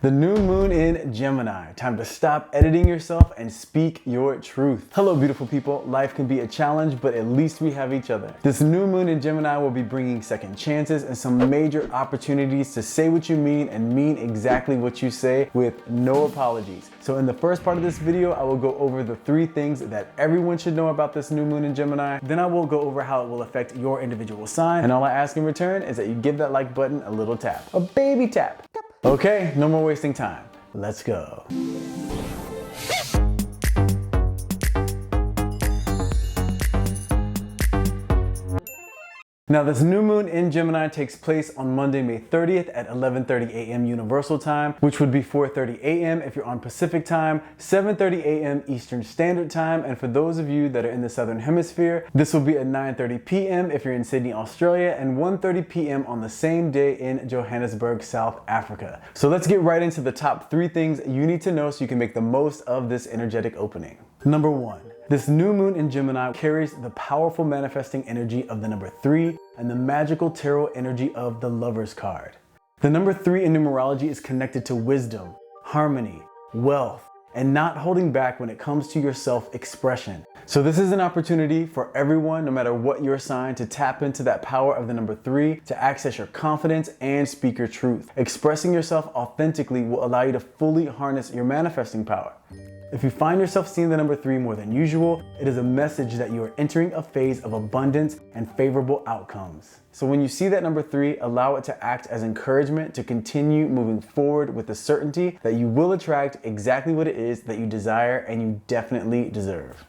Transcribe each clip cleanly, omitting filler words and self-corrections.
The new moon in Gemini. Time to stop editing yourself and speak your truth. Hello, beautiful people. Life can be a challenge, but at least we have each other. This new moon in Gemini will be bringing second chances and some major opportunities to say what you mean and mean exactly what you say with no apologies. So in the first part of this video, I will go over the 3 things that everyone should know about this new moon in Gemini. Then I will go over how it will affect your individual sign. And all I ask in return is that you give that like button a little tap, a baby tap. Okay, no more wasting time. Let's go. Now, this new moon in Gemini takes place on Monday, May 30th at 11:30 a.m. Universal Time, which would be 4:30 a.m. if you're on Pacific Time, 7:30 a.m. Eastern Standard Time, and for those of you that are in the Southern Hemisphere, this will be at 9:30 p.m. if you're in Sydney, Australia, and 1:30 p.m. on the same day in Johannesburg, South Africa. So let's get right into the top 3 things you need to know so you can make the most of this energetic opening. Number 1. This new moon in Gemini carries the powerful manifesting energy of the number 3 and the magical tarot energy of the Lover's card. The number 3 in numerology is connected to wisdom, harmony, wealth, and not holding back when it comes to your self-expression. So this is an opportunity for everyone, no matter what your sign, to tap into that power of the number 3 to access your confidence and speak your truth. Expressing yourself authentically will allow you to fully harness your manifesting power. If you find yourself seeing the number 3 more than usual, it is a message that you are entering a phase of abundance and favorable outcomes. So when you see that number 3, allow it to act as encouragement to continue moving forward with the certainty that you will attract exactly what it is that you desire and you definitely deserve.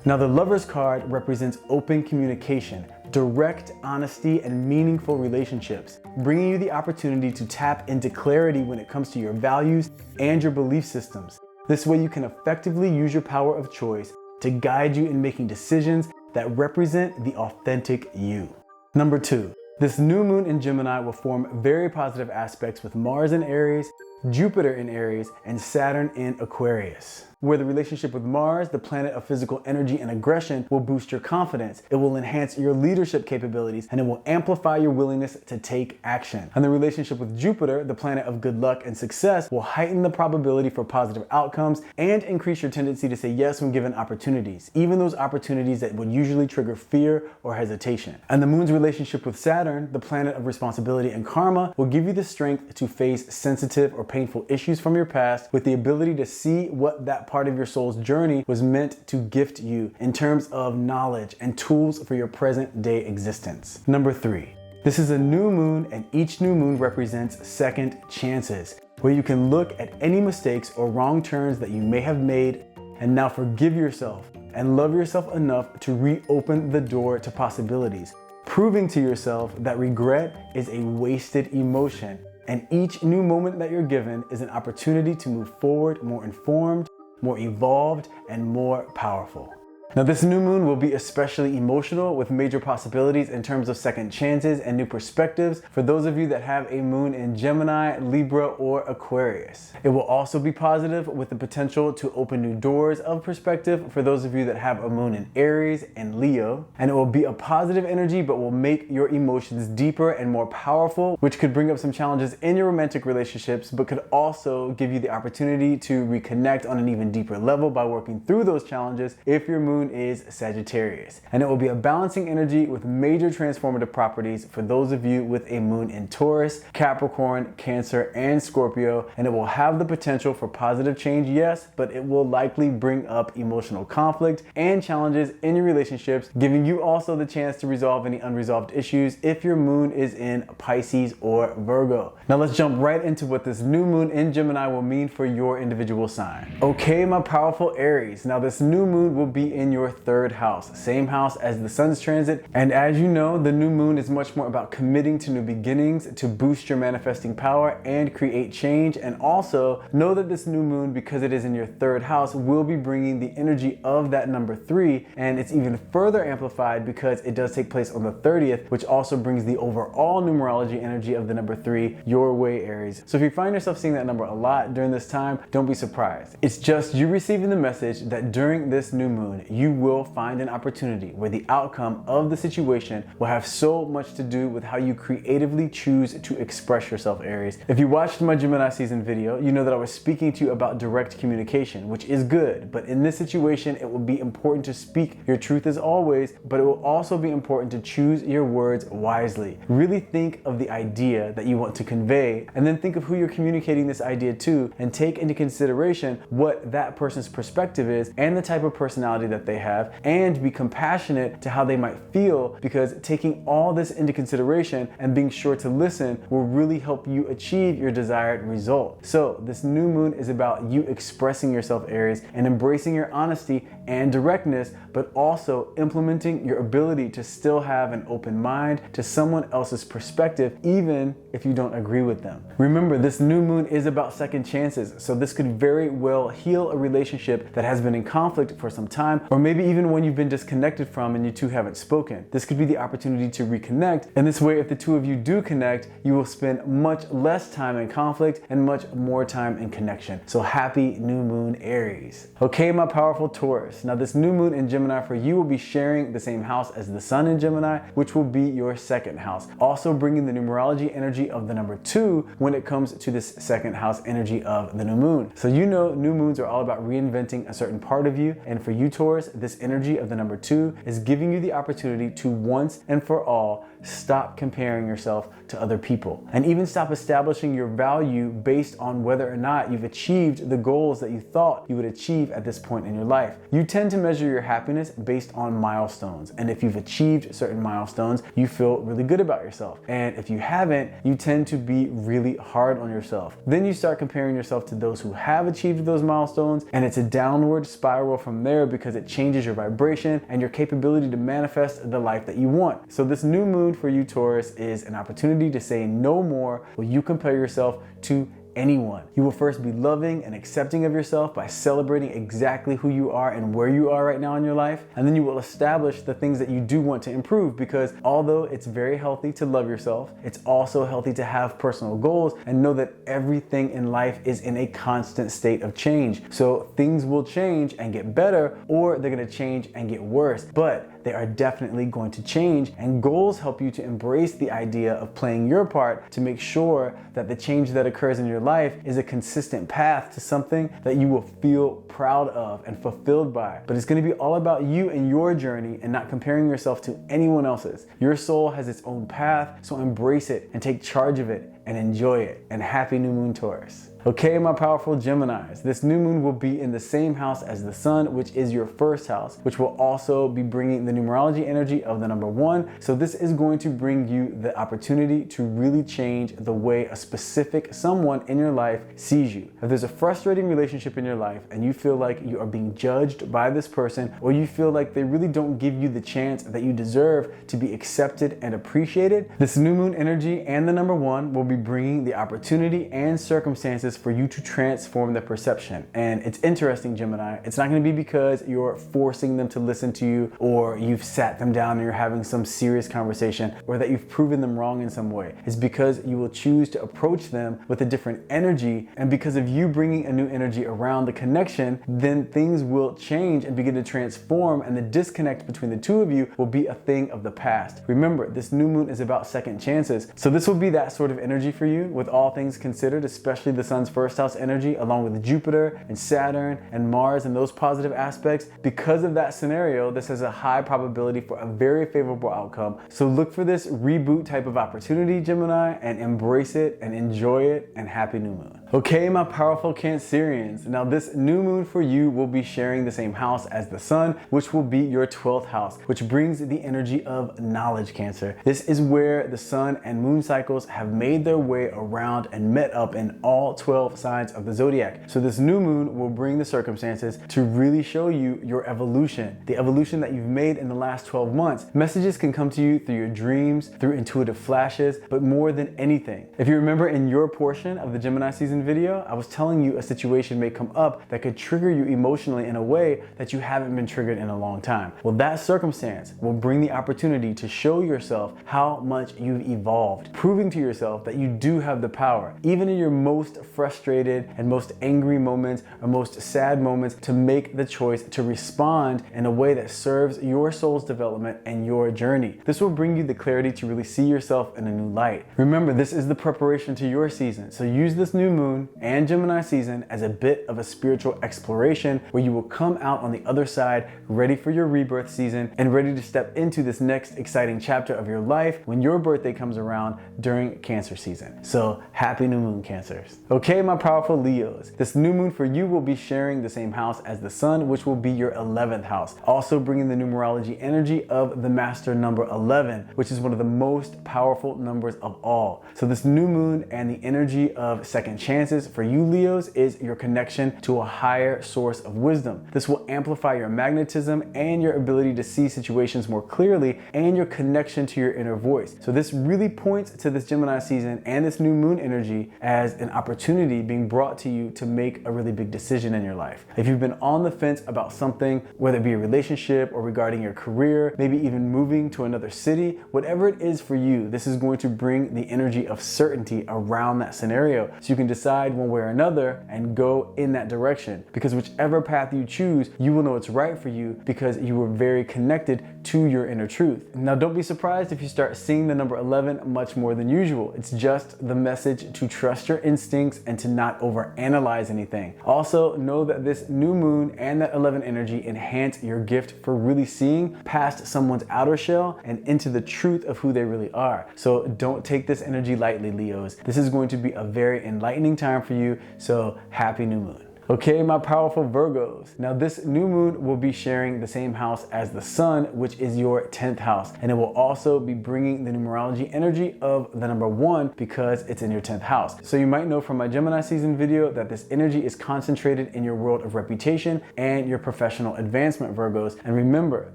Now, the Lover's card represents open communication, direct honesty, and meaningful relationships, bringing you the opportunity to tap into clarity when it comes to your values and your belief systems. This way you can effectively use your power of choice to guide you in making decisions that represent the authentic you. Number 2, this new moon in Gemini will form very positive aspects with Mars in Aries, Jupiter in Aries, and Saturn in Aquarius. Where the relationship with Mars, the planet of physical energy and aggression, will boost your confidence. It will enhance your leadership capabilities, and it will amplify your willingness to take action. And the relationship with Jupiter, the planet of good luck and success, will heighten the probability for positive outcomes and increase your tendency to say yes when given opportunities, even those opportunities that would usually trigger fear or hesitation. And the moon's relationship with Saturn, the planet of responsibility and karma, will give you the strength to face sensitive or painful issues from your past with the ability to see what that part of your soul's journey was meant to gift you in terms of knowledge and tools for your present day existence. Number 3, this is a new moon, and each new moon represents second chances, where you can look at any mistakes or wrong turns that you may have made and now forgive yourself and love yourself enough to reopen the door to possibilities, proving to yourself that regret is a wasted emotion. And each new moment that you're given is an opportunity to move forward more informed, more evolved, and more powerful. Now, this new moon will be especially emotional with major possibilities in terms of second chances and new perspectives for those of you that have a moon in Gemini, Libra, or Aquarius. It will also be positive with the potential to open new doors of perspective for those of you that have a moon in Aries and Leo. And it will be a positive energy, but will make your emotions deeper and more powerful, which could bring up some challenges in your romantic relationships, but could also give you the opportunity to reconnect on an even deeper level by working through those challenges if your moon is Sagittarius. And it will be a balancing energy with major transformative properties for those of you with a moon in Taurus, Capricorn, Cancer, and Scorpio. And it will have the potential for positive change, yes, but it will likely bring up emotional conflict and challenges in your relationships, giving you also the chance to resolve any unresolved issues if your moon is in Pisces or Virgo. Now let's jump right into what this new moon in Gemini will mean for your individual sign. Okay, my powerful Aries. Now this new moon will be in your 3rd house, same house as the sun's transit. And as you know, the new moon is much more about committing to new beginnings to boost your manifesting power and create change. And also know that this new moon, because it is in your 3rd house, will be bringing the energy of that number 3. And it's even further amplified because it does take place on the 30th, which also brings the overall numerology energy of the number 3 your way, Aries. So if you find yourself seeing that number a lot during this time, don't be surprised. It's just you receiving the message that during this new moon, you will find an opportunity where the outcome of the situation will have so much to do with how you creatively choose to express yourself, Aries. If you watched my Gemini season video, you know that I was speaking to you about direct communication, which is good, but in this situation, it will be important to speak your truth as always, but it will also be important to choose your words wisely. Really think of the idea that you want to convey, and then think of who you're communicating this idea to, and take into consideration what that person's perspective is and the type of personality that they have, and be compassionate to how they might feel, because taking all this into consideration and being sure to listen will really help you achieve your desired result. So this new moon is about you expressing yourself, Aries, and embracing your honesty and directness, but also implementing your ability to still have an open mind to someone else's perspective, even if you don't agree with them. Remember, this new moon is about second chances, so this could very well heal a relationship that has been in conflict for some time, or maybe even one you've been disconnected from and you two haven't spoken. This could be the opportunity to reconnect, and this way, if the two of you do connect, you will spend much less time in conflict and much more time in connection. So happy new moon, Aries. Okay, my powerful Taurus. Now this new moon in Gemini for you will be sharing the same house as the sun in Gemini, which will be your second house. Also bringing the numerology energy of the number 2 when it comes to this second house energy of the new moon. So you know new moons are all about reinventing a certain part of you, and for you Taurus, this energy of the number 2 is giving you the opportunity to once and for all stop comparing yourself to other people, and even stop establishing your value based on whether or not you've achieved the goals that you thought you would achieve at this point in your life. You tend to measure your happiness based on milestones, and if you've achieved certain milestones, you feel really good about yourself, and if you haven't, you tend to be really hard on yourself. Then you start comparing yourself to those who have achieved those milestones, and it's a downward spiral from there, because it changes your vibration and your capability to manifest the life that you want. So this new moon for you Taurus is an opportunity to say no more will you compare yourself to anyone. You will first be loving and accepting of yourself by celebrating exactly who you are and where you are right now in your life. And then you will establish the things that you do want to improve, because although it's very healthy to love yourself, it's also healthy to have personal goals and know that everything in life is in a constant state of change. So things will change and get better, or they're going to change and get worse, but they are definitely going to change, and goals help you to embrace the idea of playing your part to make sure that the change that occurs in your life is a consistent path to something that you will feel proud of and fulfilled by. But it's going to be all about you and your journey, and not comparing yourself to anyone else's. Your soul has its own path, so embrace it and take charge of it and enjoy it. And happy new moon, Taurus. Okay, my powerful Geminis, this new moon will be in the same house as the sun, which is your first house, which will also be bringing the numerology energy of the number 1. So this is going to bring you the opportunity to really change the way a specific someone in your life sees you. If there's a frustrating relationship in your life and you feel like you are being judged by this person, or you feel like they really don't give you the chance that you deserve to be accepted and appreciated, this new moon energy and the number 1 will be bringing the opportunity and circumstances for you to transform the perception. And it's interesting, Gemini, it's not going to be because you're forcing them to listen to you, or you've sat them down and you're having some serious conversation, or that you've proven them wrong in some way. It's because you will choose to approach them with a different energy, and because of you bringing a new energy around the connection, then things will change and begin to transform, and the disconnect between the two of you will be a thing of the past. Remember, this new moon is about second chances, so this will be that sort of energy for you, with all things considered, especially the sun's first house energy, along with Jupiter and Saturn and Mars and those positive aspects. Because of that scenario, this has a high probability for a very favorable outcome. So look for this reboot type of opportunity, Gemini, and embrace it and enjoy it, and happy new moon. Okay, my powerful Cancerians. Now this new moon for you will be sharing the same house as the sun, which will be your 12th house, which brings the energy of knowledge, Cancer. This is where the sun and moon cycles have made their way around and met up in all 12 signs of the zodiac. So this new moon will bring the circumstances to really show you your evolution, the evolution that you've made in the last 12 months. Messages can come to you through your dreams, through intuitive flashes, but more than anything, if you remember in your portion of the Gemini season video, I was telling you a situation may come up that could trigger you emotionally in a way that you haven't been triggered in a long time. Well, that circumstance will bring the opportunity to show yourself how much you've evolved, proving to yourself that you do have the power, even in your most frustrating frustrated and most angry moments or most sad moments to make the choice to respond in a way that serves your soul's development and your journey. This will bring you the clarity to really see yourself in a new light. Remember, this is the preparation to your season, so use this new moon and Gemini season as a bit of a spiritual exploration where you will come out on the other side ready for your rebirth season and ready to step into this next exciting chapter of your life when your birthday comes around during Cancer season. So happy new moon, Cancers. Okay, my powerful Leos, this new moon for you will be sharing the same house as the sun, which will be your 11th house, also bringing the numerology energy of the master number 11, which is one of the most powerful numbers of all. So this new moon and the energy of second chances for you Leos is your connection to a higher source of wisdom. This will amplify your magnetism and your ability to see situations more clearly and your connection to your inner voice. So this really points to this Gemini season and this new moon energy as an opportunity being brought to you to make a really big decision in your life. If you've been on the fence about something, whether it be a relationship or regarding your career, maybe even moving to another city, whatever it is for you, this is going to bring the energy of certainty around that scenario so you can decide one way or another and go in that direction. Because whichever path you choose, you will know it's right for you because you were very connected to your inner truth. Now, don't be surprised if you start seeing the number 11 much more than usual. It's just the message to trust your instincts and to not overanalyze anything. Also, know that this new moon and that 11 energy enhance your gift for really seeing past someone's outer shell and into the truth of who they really are. So don't take this energy lightly, Leos. This is going to be a very enlightening time for you, so happy new moon. Okay, my powerful Virgos. Now this new moon will be sharing the same house as the sun, which is your 10th house. And it will also be bringing the numerology energy of the number 1 because it's in your 10th house. So you might know from my Gemini season video that this energy is concentrated in your world of reputation and your professional advancement, Virgos. And remember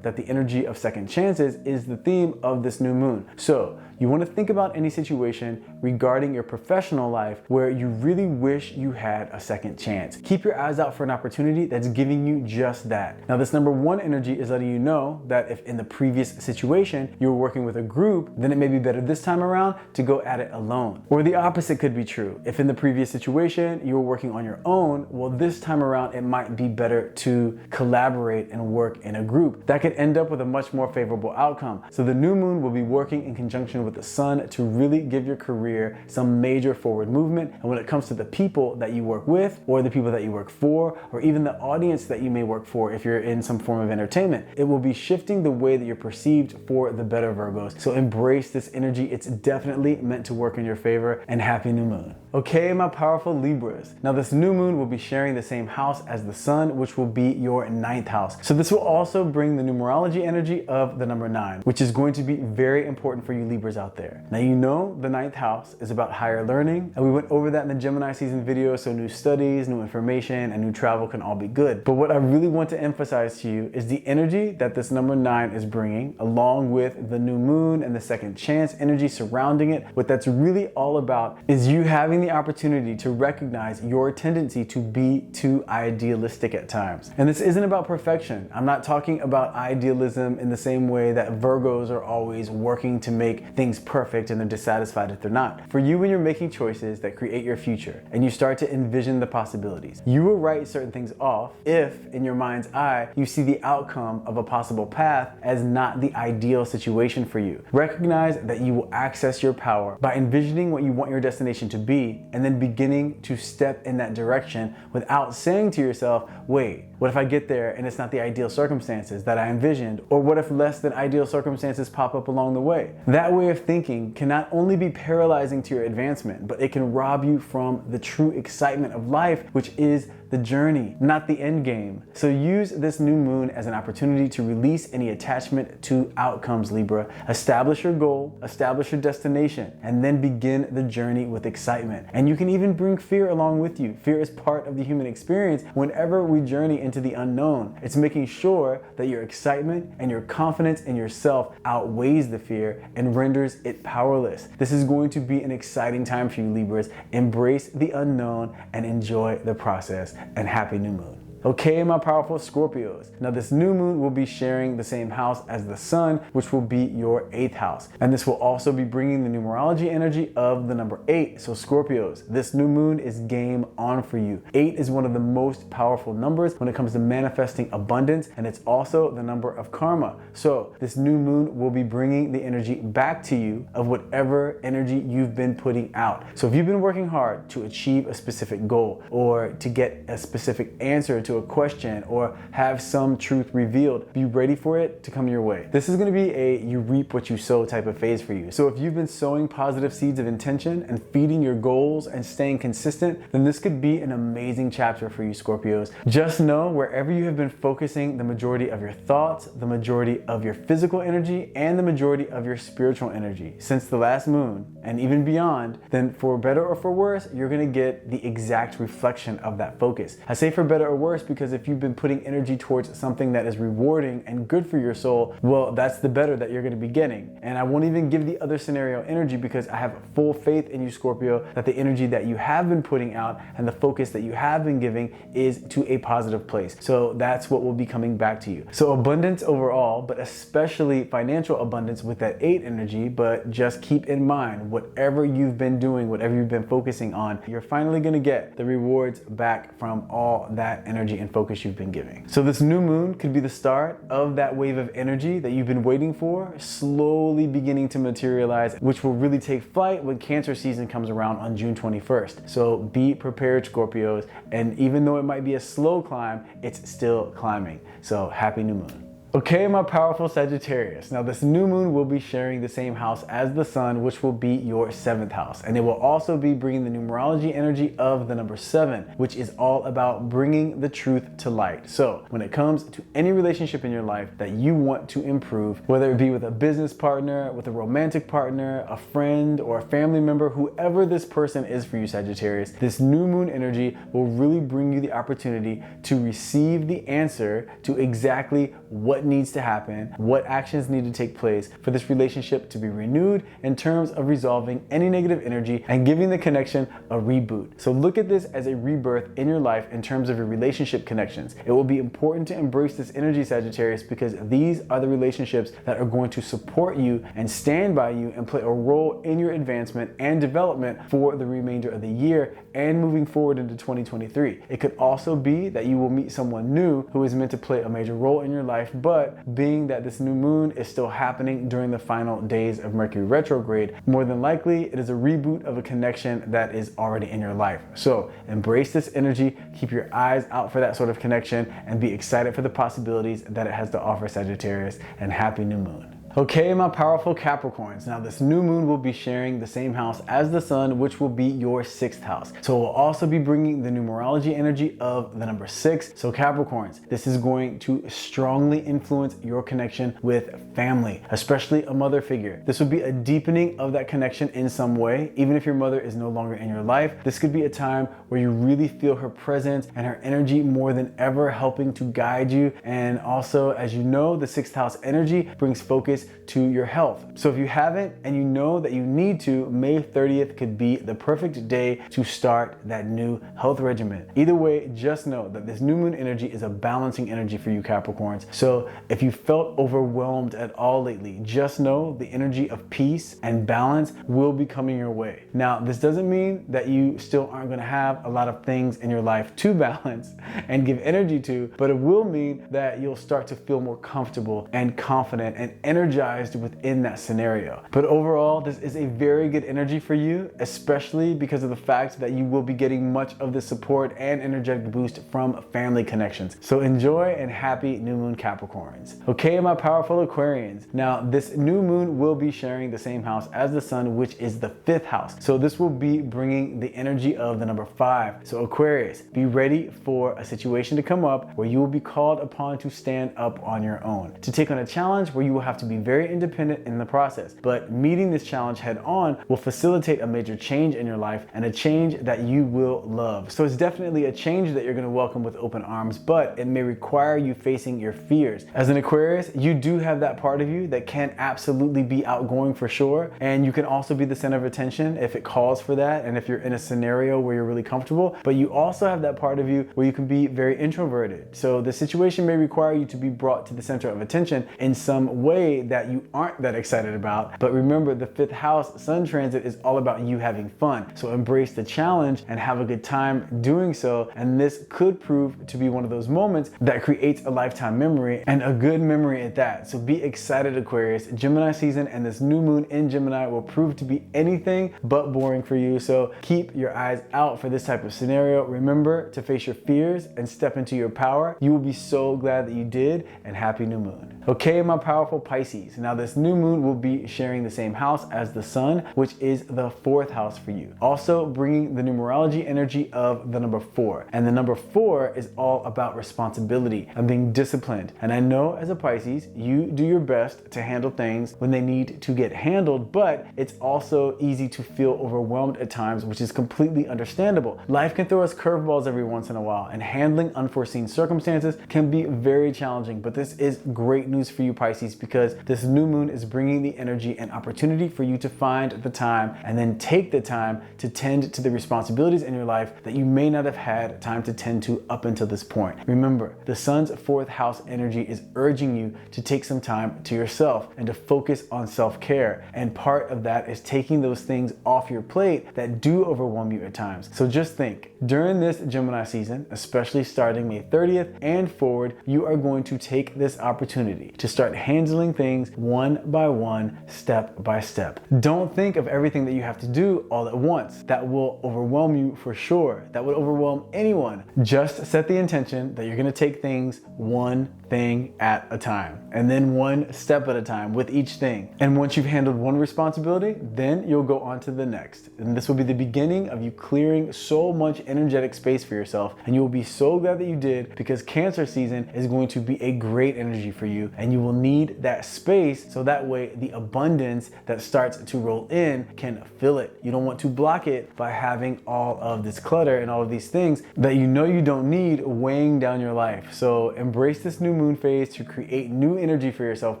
that the energy of second chances is the theme of this new moon. So you want to think about any situation regarding your professional life where you really wish you had a second chance. Keep your eyes out for an opportunity that's giving you just that. Now, this number 1 energy is letting you know that if in the previous situation you were working with a group, then it may be better this time around to go at it alone. Or the opposite could be true. If in the previous situation you were working on your own, well, this time around it might be better to collaborate and work in a group. That could end up with a much more favorable outcome. So the new moon will be working in conjunction with the sun to really give your career some major forward movement. And when it comes to the people that you work with or the people that you work for, or even the audience that you may work for if you're in some form of entertainment, it will be shifting the way that you're perceived for the better, Virgos. So embrace this energy. It's definitely meant to work in your favor, and happy new moon. Okay, my powerful Libras. Now this new moon will be sharing the same house as the sun, which will be your 9th house. So this will also bring the numerology energy of the number 9, which is going to be very important for you Libras out there. Now you know the 9th house is about higher learning, and we went over that in the Gemini season video, so new studies, new information, and new travel can all be good. But what I really want to emphasize to you is the energy that this number 9 is bringing, along with the new moon and the second chance energy surrounding it. What that's really all about is you having the opportunity to recognize your tendency to be too idealistic at times. And this isn't about perfection. I'm not talking about idealism in the same way that Virgos are always working to make things perfect and they're dissatisfied if they're not. For you, when you're making choices that create your future and you start to envision the possibilities, you will write certain things off if in your mind's eye you see the outcome of a possible path as not the ideal situation for you. Recognize that you will access your power by envisioning what you want your destination to be and then beginning to step in that direction without saying to yourself, wait, what if I get there and it's not the ideal circumstances that I envisioned? Or what if less than ideal circumstances pop up along the way? That way of thinking can not only be paralyzing to your advancement, but it can rob you from the true excitement of life, which is the journey, not the end game. So use this new moon as an opportunity to release any attachment to outcomes, Libra. Establish your goal, establish your destination, and then begin the journey with excitement. And you can even bring fear along with you. Fear is part of the human experience whenever we journey into the unknown. It's making sure that your excitement and your confidence in yourself outweighs the fear and renders it powerless. This is going to be an exciting time for you, Libras. Embrace the unknown and enjoy the process. And happy new moon. Okay, my powerful Scorpios. Now this new moon will be sharing the same house as the sun, which will be your 8th house. And this will also be bringing the numerology energy of the number 8. So Scorpios, this new moon is game on for you. 8 is one of the most powerful numbers when it comes to manifesting abundance, and it's also the number of karma. So this new moon will be bringing the energy back to you of whatever energy you've been putting out. So if you've been working hard to achieve a specific goal, or to get a specific answer to a question, or have some truth revealed, be ready for it to come your way. This is going to be a you reap what you sow type of phase for you. So if you've been sowing positive seeds of intention and feeding your goals and staying consistent, then this could be an amazing chapter for you, Scorpios. Just know wherever you have been focusing the majority of your thoughts, the majority of your physical energy, and the majority of your spiritual energy since the last moon and even beyond, then for better or for worse, you're going to get the exact reflection of that focus. I say for better or worse because if you've been putting energy towards something that is rewarding and good for your soul, well, that's the better that you're going to be getting. And I won't even give the other scenario energy because I have full faith in you, Scorpio, that the energy that you have been putting out and the focus that you have been giving is to a positive place. So that's what will be coming back to you. So abundance overall, but especially financial abundance with that 8 energy. But just keep in mind, whatever you've been doing, whatever you've been focusing on, you're finally going to get the rewards back from all that energy and focus you've been giving. So this new moon could be the start of that wave of energy that you've been waiting for, slowly beginning to materialize, which will really take flight when Cancer season comes around on June 21st. So be prepared, Scorpios. And even though it might be a slow climb, it's still climbing. So happy new moon. Okay, my powerful Sagittarius. Now this new moon will be sharing the same house as the sun, which will be your 7th house. And it will also be bringing the numerology energy of the number 7, which is all about bringing the truth to light. So when it comes to any relationship in your life that you want to improve, whether it be with a business partner, with a romantic partner, a friend, or a family member, whoever this person is for you, Sagittarius, this new moon energy will really bring you the opportunity to receive the answer to exactly what needs to happen, what actions need to take place for this relationship to be renewed in terms of resolving any negative energy and giving the connection a reboot. So look at this as a rebirth in your life in terms of your relationship connections. It will be important to embrace this energy, Sagittarius, because these are the relationships that are going to support you and stand by you and play a role in your advancement and development for the remainder of the year and moving forward into 2023. It could also be that you will meet someone new who is meant to play a major role in your life, but being that this new moon is still happening during the final days of Mercury retrograde, more than likely it is a reboot of a connection that is already in your life. So embrace this energy, keep your eyes out for that sort of connection, and be excited for the possibilities that it has to offer, Sagittarius, and happy new moon. Okay, my powerful Capricorns. Now this new moon will be sharing the same house as the sun, which will be your 6th house. So it will also be bringing the numerology energy of the number 6. So Capricorns, this is going to strongly influence your connection with family, especially a mother figure. This would be a deepening of that connection in some way, even if your mother is no longer in your life. This could be a time where you really feel her presence and her energy more than ever, helping to guide you. And also, as you know, the 6th house energy brings focus to your health. So if you haven't and you know that you need to, May 30th could be the perfect day to start that new health regimen. Either way, just know that this new moon energy is a balancing energy for you, Capricorns. So if you felt overwhelmed at all lately, just know the energy of peace and balance will be coming your way. Now, this doesn't mean that you still aren't going to have a lot of things in your life to balance and give energy to, but it will mean that you'll start to feel more comfortable and confident and energized within that scenario. But overall, this is a very good energy for you, especially because of the fact that you will be getting much of the support and energetic boost from family connections. So enjoy and happy new moon, Capricorns. Okay, my powerful Aquarians. Now, this new moon will be sharing the same house as the sun, which is the 5th house. So this will be bringing the energy of the number 5. So Aquarius, be ready for a situation to come up where you will be called upon to stand up on your own, to take on a challenge where you will have to be very independent in the process. But meeting this challenge head on will facilitate a major change in your life, and a change that you will love. So it's definitely a change that you're going to welcome with open arms, but it may require you facing your fears. As an Aquarius, you do have that part of you that can absolutely be outgoing for sure, and you can also be the center of attention if it calls for that and if you're in a scenario where you're really comfortable. But you also have that part of you where you can be very introverted. So the situation may require you to be brought to the center of attention in some way that you aren't that excited about. But remember, the 5th house Sun transit is all about you having fun. So embrace the challenge and have a good time doing so. And this could prove to be one of those moments that creates a lifetime memory, and a good memory at that. So be excited, Aquarius. Gemini season and this new moon in Gemini will prove to be anything but boring for you. So keep your eyes out for this type of scenario. Remember to face your fears and step into your power. You will be so glad that you did, and happy new moon. Okay, my powerful Pisces. Now this new moon will be sharing the same house as the sun, which is the 4th house for you. Also bringing the numerology energy of the number 4. And the number 4 is all about responsibility and being disciplined. And I know as a Pisces, you do your best to handle things when they need to get handled, but it's also easy to feel overwhelmed at times, which is completely understandable. Life can throw us curveballs every once in a while, and handling unforeseen circumstances can be very challenging. But this is great news for you, Pisces, because this new moon is bringing the energy and opportunity for you to find the time and then take the time to tend to the responsibilities in your life that you may not have had time to tend to up until this point. Remember, the sun's 4th house energy is urging you to take some time to yourself and to focus on self-care. And part of that is taking those things off your plate that do overwhelm you at times. So just think, during this Gemini season, especially starting May 30th and forward, you are going to take this opportunity to start handling things one by one, step by step. Don't think of everything that you have to do all at once. That will overwhelm you for sure. That would overwhelm anyone. Just set the intention that you're going to take things one thing at a time, and then one step at a time with each thing. And once you've handled one responsibility, then you'll go on to the next. And this will be the beginning of you clearing so much energetic space for yourself, and you will be so glad that you did, because Cancer season is going to be a great energy for you, and you will need that space so that way the abundance that starts to roll in can fill it. You don't want to block it by having all of this clutter and all of these things that you know you don't need weighing down your life. So embrace this new moon phase to create new energy for yourself,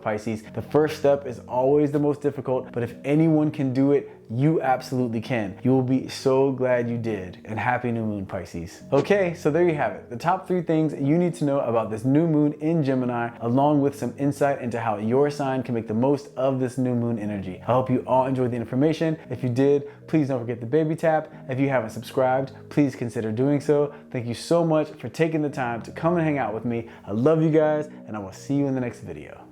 Pisces. The first step is always the most difficult, but if anyone can do it, you absolutely can. You will be so glad you did. And happy new moon, Pisces. Okay, so there you have it. The top 3 things you need to know about this new moon in Gemini, along with some insight into how your sign can make the most of this new moon energy. I hope you all enjoyed the information. If you did, please don't forget the baby tap. If you haven't subscribed, please consider doing so. Thank you so much for taking the time to come and hang out with me. I love you guys, and I will see you in the next video.